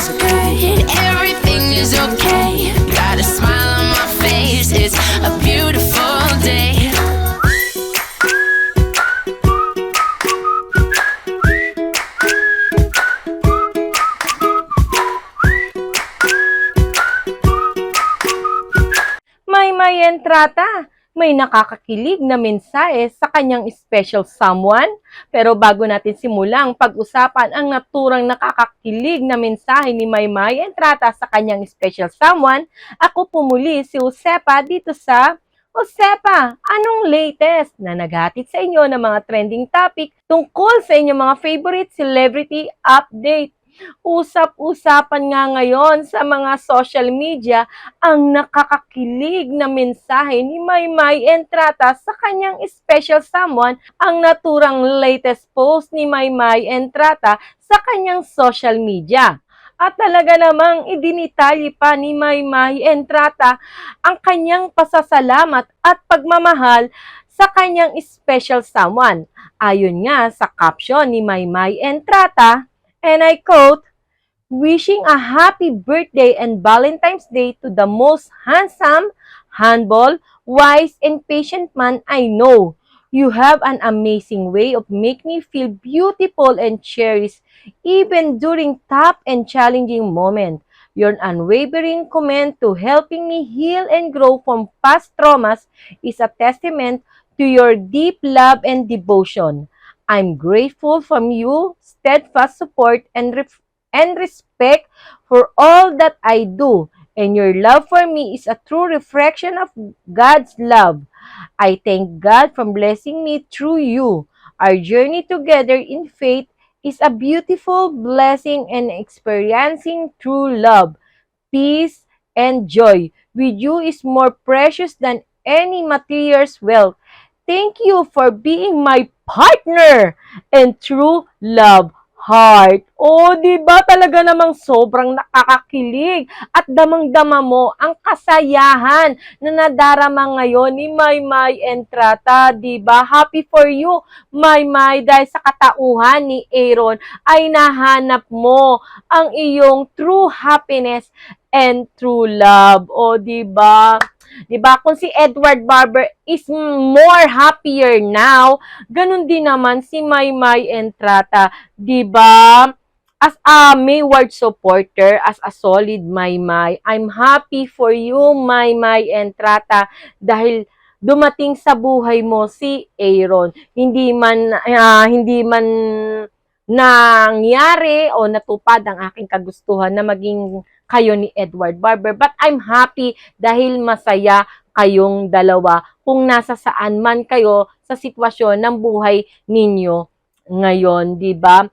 okay. Everything is okay. Got a smile on my face. It's a beautiful day. May entrata, may nakakakilig na mensahe sa kanyang special someone. Pero bago natin simulang pag-usapan ang naturang nakakakilig na mensahe ni Maymay Entrata sa kanyang special someone, ako pumuli si Josepa dito sa Josepa, anong latest na naghatid sa inyo ng mga trending topic tungkol sa inyong mga favorite celebrity update? Usap-usapan nga ngayon sa mga social media ang nakakakilig na mensahe ni Maymay Entrata sa kanyang special someone, ang naturang latest post ni Maymay Entrata sa kanyang social media. At talaga namang idinitalye pa ni Maymay Entrata ang kanyang pasasalamat at pagmamahal sa kanyang special someone. Ayon nga sa caption ni Maymay Entrata, and I quote, "Wishing a happy birthday and Valentine's Day to the most handsome, humble, wise, and patient man I know. You have an amazing way of making me feel beautiful and cherished even during tough and challenging moments. Your unwavering commitment to helping me heal and grow from past traumas is a testament to your deep love and devotion. I'm grateful from you, steadfast support and respect for all that I do, and your love for me is a true reflection of God's love. I thank God for blessing me through you. Our journey together in faith is a beautiful blessing and experiencing true love, peace, and joy with you is more precious than any material's wealth. Thank you for being my partner and true love heart." O, di ba talaga namang sobrang nakakakilig at damang-dama mo ang kasayahan na nadarama ngayon ni Maymay Entrata, di ba? Happy for you, Maymay, dahil sa katauhan ni Aaron ay nahanap mo ang iyong true happiness and true love. O, di ba? Diba? Kung si Edward Barber is more happier now, ganun din naman si Maymay Entrata. Diba? As a Mayward supporter, as a solid Maymay, I'm happy for you, Maymay Entrata, dahil dumating sa buhay mo si Aaron. Hindi man nangyari o natupad ang aking kagustuhan na maging kayo ni Edward Barber. But I'm happy dahil masaya kayong dalawa kung nasa saan man kayo sa sitwasyon ng buhay ninyo ngayon, di ba?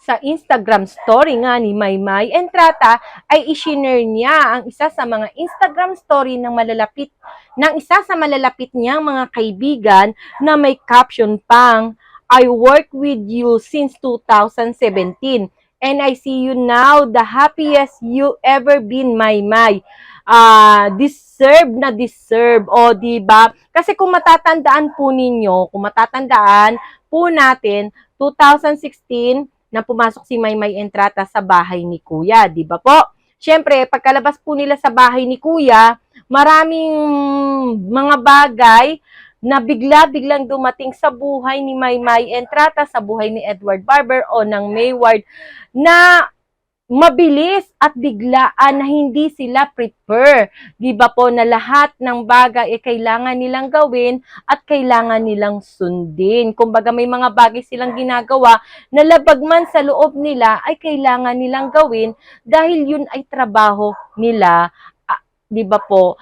Sa Instagram story nga ni Maymay Entrata ay i-share niya ang isa sa mga Instagram story ng isa sa malalapit niyang mga kaibigan na may caption pang, "I work with you since 2017. And I see you now, the happiest you ever been, Maymay." Deserve na deserve. O, diba? Kasi kung matatandaan po natin, 2016, na pumasok si Maymay Entrata sa bahay ni Kuya, di ba po? Siyempre, pagkalabas po nila sa bahay ni Kuya, maraming mga bagay na bigla-biglang dumating sa buhay ni Maymay Entrata, sa buhay ni Edward Barber o ng Mayward, na mabilis at biglaan na hindi sila prepare. Di ba po na lahat ng bagay ay kailangan nilang gawin at kailangan nilang sundin. Kumbaga may mga bagay silang ginagawa na labag man sa loob nila ay kailangan nilang gawin dahil yun ay trabaho nila. Di ba po?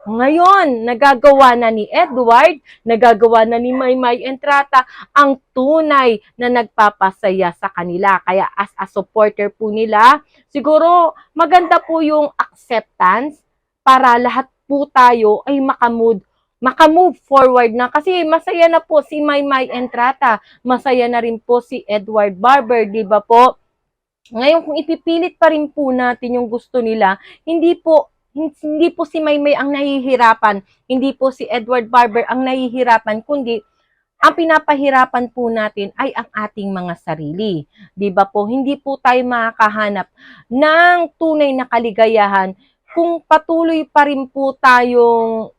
Ngayon, nagagawa na ni Edward, nagagawa na ni Maymay Entrata ang tunay na nagpapasaya sa kanila. Kaya as a supporter po nila, siguro maganda po yung acceptance para lahat po tayo ay makamove forward na. Kasi masaya na po si Maymay Entrata, masaya na rin po si Edward Barber, di ba po? Ngayon, kung ipipilit pa rin po natin yung gusto nila, hindi po si Maymay ang nahihirapan, hindi po si Edward Barber ang nahihirapan, kundi ang pinapahirapan po natin ay ang ating mga sarili. 'Di ba po? Hindi po tayo makakahanap ng tunay na kaligayahan kung patuloy pa rin po tayong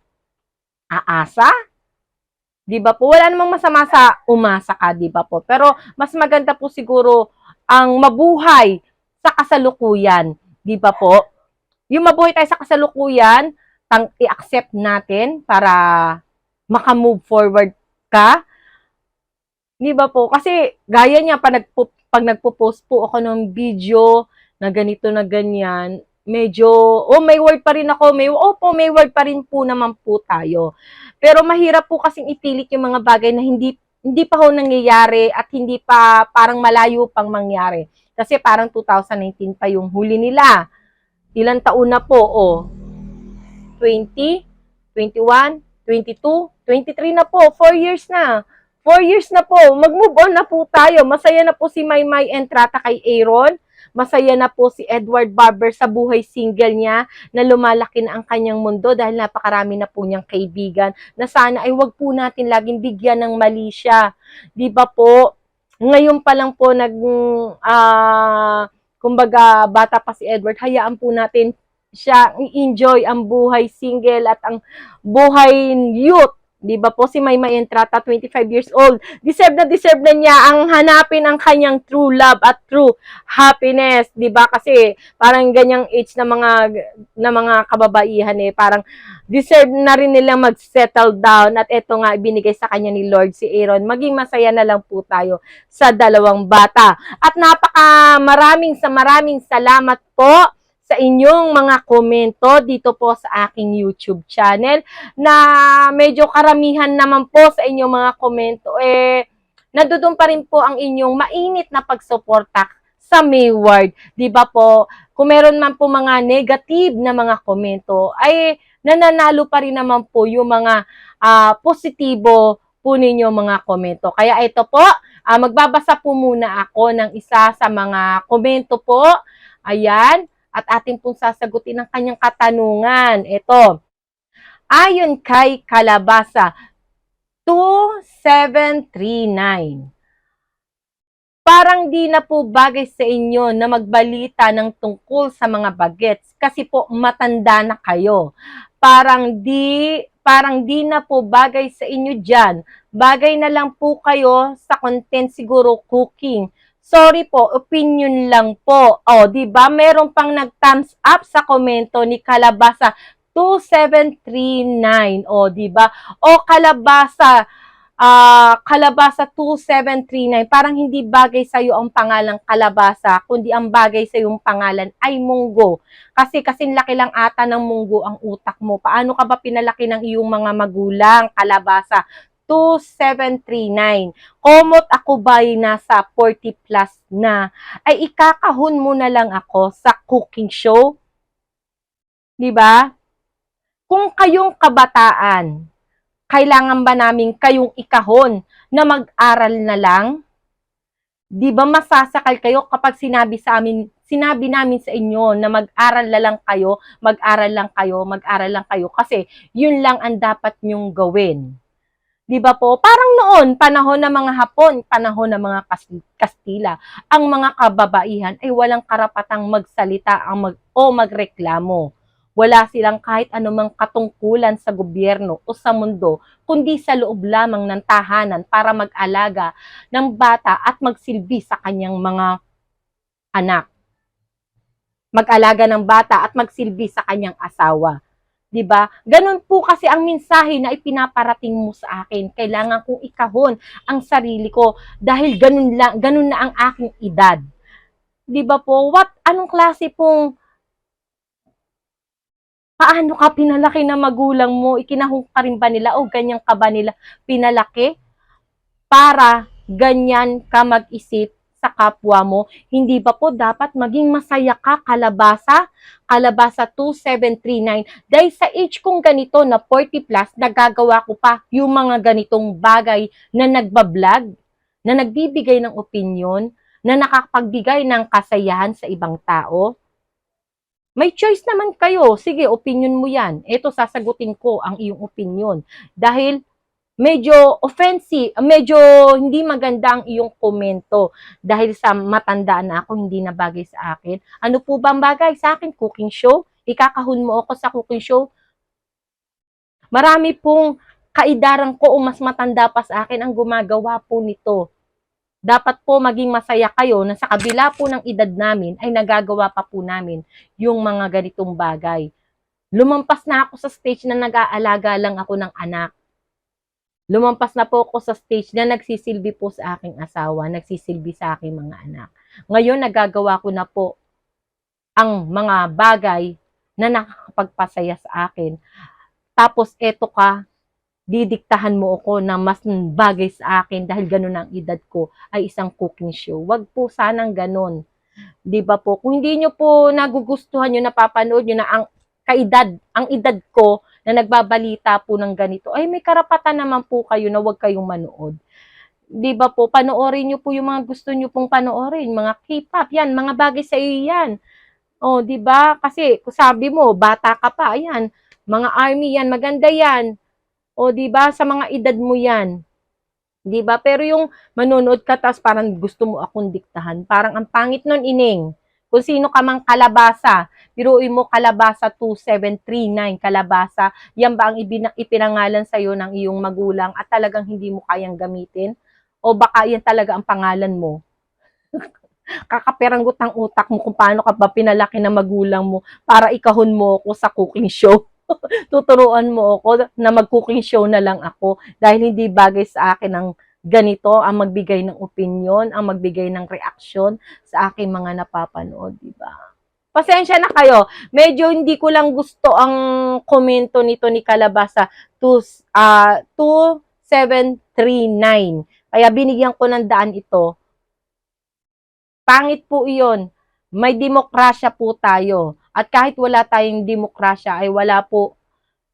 aasa. 'Di ba po? Wala namang masama sa umasa ka, 'di ba po? Pero mas maganda po siguro ang mabuhay sa kasalukuyan, 'di ba po? Yung mabuhay tayo sa kasalukuyan, i-accept natin para maka-move forward ka. 'Di ba po? Kasi gaya niya pag nagpo-post po ako ng video na ganito na ganyan, medyo may word pa rin ako, may word pa rin po naman po tayo. Pero mahirap po kasing ipilit yung mga bagay na hindi hindi pa ho nangyayari at hindi pa parang malayo pang mangyari. Kasi parang 2019 pa yung huli nila. Ilang taon na po, 20, 21, 22, 23 na po, 4 years na. 4 years na po, mag-move on na po tayo. Masaya na po si Maymay Entrata kay Aaron. Masaya na po si Edward Barber sa buhay single niya na lumalaki na ang kanyang mundo dahil napakarami na po niyang kaibigan na sana ay wag po natin laging bigyan ng mali siya. Di ba po? Ngayon pa lang po kumbaga bata pa si Edward, hayaan po natin siya i-enjoy ang buhay single at ang buhay youth. Di ba po si Maymay Entrata, 25 years old. Deserve na niya ang hanapin ang kanyang true love at true happiness. Di ba? Kasi parang ganyang age na mga kababaihan parang deserve na rin nilang mag-settle down at eto nga ibinigay sa kanya ni Lord si Aaron. Maging masaya na lang po tayo sa dalawang bata. At maraming salamat po sa inyong mga komento dito po sa aking YouTube channel na medyo karamihan naman po sa inyong mga komento nandoon pa rin po ang inyong mainit na pagsuporta sa Mayward. Di ba po? Kung meron man po mga negative na mga komento ay nananalo pa rin naman po yung mga positibo po ninyo mga komento. Kaya ito po, magbabasa po muna ako ng isa sa mga komento po. Ayan. At ating pong sasagutin ang kanyang katanungan. Ito, ayon kay Kalabasa 2739, parang di na po bagay sa inyo na magbalita ng tungkol sa mga bagets kasi po matanda na kayo. Parang di na po bagay sa inyo dyan. Bagay na lang po kayo sa content siguro cooking. Sorry po, opinion lang po. Di ba? Meron pang nag-thumbs up sa komento ni Kalabasa 2739. Di ba? Kalabasa, Kalabasa 2739. Parang hindi bagay sa iyo ang pangalang Kalabasa, kundi ang bagay sa iyong pangalan ay Munggo. Kasi laki lang ata ng munggo ang utak mo. Paano ka ba pinalaki ng iyong mga magulang, Kalabasa? 2739. Komot ako ba'y nasa 40 plus na, ay ikakahon mo na lang ako sa cooking show? Di ba? Kung kayong kabataan, kailangan ba namin kayong ikahon na mag-aral na lang? Di ba masasakal kayo kapag sinabi namin sa inyo na mag-aral na lang kayo, mag-aral lang kayo kasi yun lang ang dapat nyong gawin. Di ba po? Parang noon, panahon ng mga Hapon, panahon ng mga Kastila, ang mga kababaihan ay walang karapatang magsalita o magreklamo. Wala silang kahit anumang katungkulan sa gobyerno o sa mundo, kundi sa loob lamang ng tahanan para mag-alaga ng bata at magsilbi sa kanyang mga anak. Mag-alaga ng bata at magsilbi sa kanyang asawa. 'Di ba? Ganun po kasi ang mensahe na ipinaparating mo sa akin. Kailangan kong ikahon ang sarili ko dahil ganun na ang aking edad. 'Di ba po? Anong klase pong paano ka pinalaki ng magulang mo? Ikinahon ka rin ba nila o ganyan ka ba nila pinalaki para ganyan ka mag-isip sa kapwa mo? Hindi ba po dapat maging masaya ka, Kalabasa? Kalabasa 2739. Dahil sa age kong ganito na 40 plus, nagagawa ko pa yung mga ganitong bagay na nagbablog, na nagbibigay ng opinion, na nakapagbigay ng kasayahan sa ibang tao. May choice naman kayo. Sige, opinion mo yan. Ito, sasagutin ko ang iyong opinion. Dahil medyo offensive, medyo hindi maganda ang iyong komento dahil sa matanda na ako, hindi na bagay sa akin. Ano po bang bagay sa akin? Cooking show? Ikakahon mo ako sa cooking show? Marami pong kaidaran ko o mas matanda pa sa akin ang gumagawa po nito. Dapat po maging masaya kayo na sa kabila po ng edad namin ay nagagawa pa po namin yung mga ganitong bagay. Lumampas na ako sa stage na nag-aalaga lang ako ng anak. Lumampas na po ako sa stage na nagsisilbi po sa aking asawa, nagsisilbi sa aking mga anak. Ngayon, nagagawa ko na po ang mga bagay na nakakapagpasaya sa akin. Tapos, eto ka, didiktahan mo ako na mas bagay sa akin dahil ganun ang edad ko ay isang cooking show. Wag po sanang ganun. Di ba po? Kung hindi nyo po nagugustuhan nyo, napapanood nyo na ang edad ko na nagbabalita po ng ganito, ay may karapatan naman po kayo na wag kayong manood. Di ba po? Panoorin nyo po yung mga gusto nyo pong panoorin. Mga K-pop, yan. Mga bagay sa iyo yan. O, di ba? Kasi, kung sabi mo, bata ka pa, yan. Mga army yan, maganda yan. O, di ba? Sa mga edad mo yan. Di ba? Pero yung manonood ka, tapos parang gusto mo akong diktahan. Parang ang pangit nun, ining. Kung sino ka mang kalabasa, biruin mo kalabasa 2739, kalabasa, yan ba ang ipinangalan sa'yo ng iyong magulang at talagang hindi mo kayang gamitin? O baka yan talaga ang pangalan mo? Kakaperanggot ang utak mo kung paano ka ba pinalaki ng magulang mo para ikahon mo ako sa cooking show. Tuturuan mo ako na mag-cooking show na lang ako dahil hindi bagay sa akin ang ganito, ang magbigay ng opinion, ang magbigay ng reaksyon sa aking mga napapanood, di ba? Pasensya na kayo. Medyo hindi ko lang gusto ang komento nito ni Kalabasa 2739. Kaya binigyan ko ng daan ito. Pangit po iyon. May demokrasya po tayo. At kahit wala tayong demokrasya ay wala po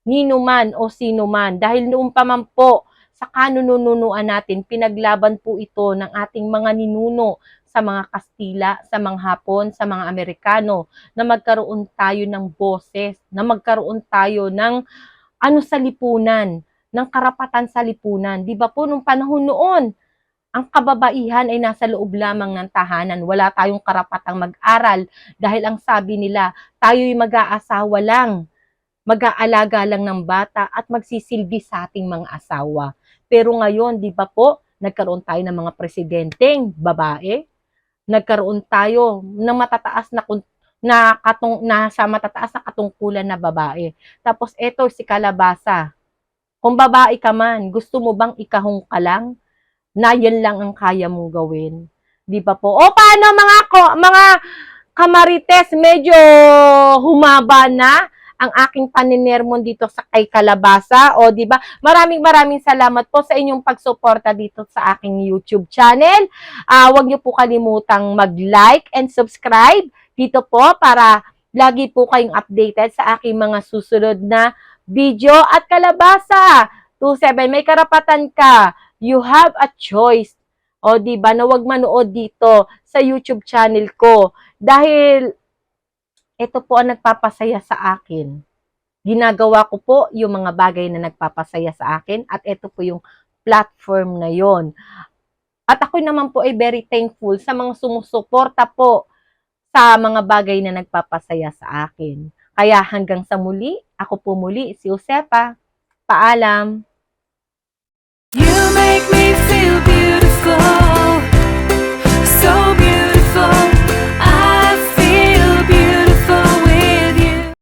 nino man o sino man. Dahil noon pa man po sa kanununuan natin, pinaglaban po ito ng ating mga ninuno sa mga Kastila, sa mga Hapon, sa mga Amerikano, na magkaroon tayo ng boses, na magkaroon tayo ng sa lipunan, ng karapatan sa lipunan. Di ba po, nung panahon noon, ang kababaihan ay nasa loob lamang ng tahanan. Wala tayong karapatang mag-aral dahil ang sabi nila, tayo'y mag-aasawa lang, mag-aalaga lang ng bata at magsisilbi sa ating mga asawa. Pero ngayon, di ba po, nagkaroon tayo ng mga presidenteng babae, nagkaroon tayo ng matataas nasa matataas na katungkulan na babae. Tapos eto si Kalabasa. Kung babae ka man, gusto mo bang ikahong ka lang? Na yan lang ang kaya mong gawin. Di ba po? O paano mga kamarites, medyo humaba na ang aking paninermon dito sa kay Kalabasa. O, di ba? Maraming salamat po sa inyong pagsuporta dito sa aking YouTube channel. Huwag niyo po kalimutang mag-like and subscribe dito po para lagi po kayong updated sa aking mga susunod na video. At Kalabasa, 27, may karapatan ka. You have a choice. O, di ba, na huwag manood dito sa YouTube channel ko. Dahil ito po ang nagpapasaya sa akin. Ginagawa ko po yung mga bagay na nagpapasaya sa akin at ito po yung platform na yon. At ako naman po ay very thankful sa mga sumusuporta po sa mga bagay na nagpapasaya sa akin. Kaya hanggang sa muli, ako po muli, si Josepa. Paalam! You make me feel beautiful.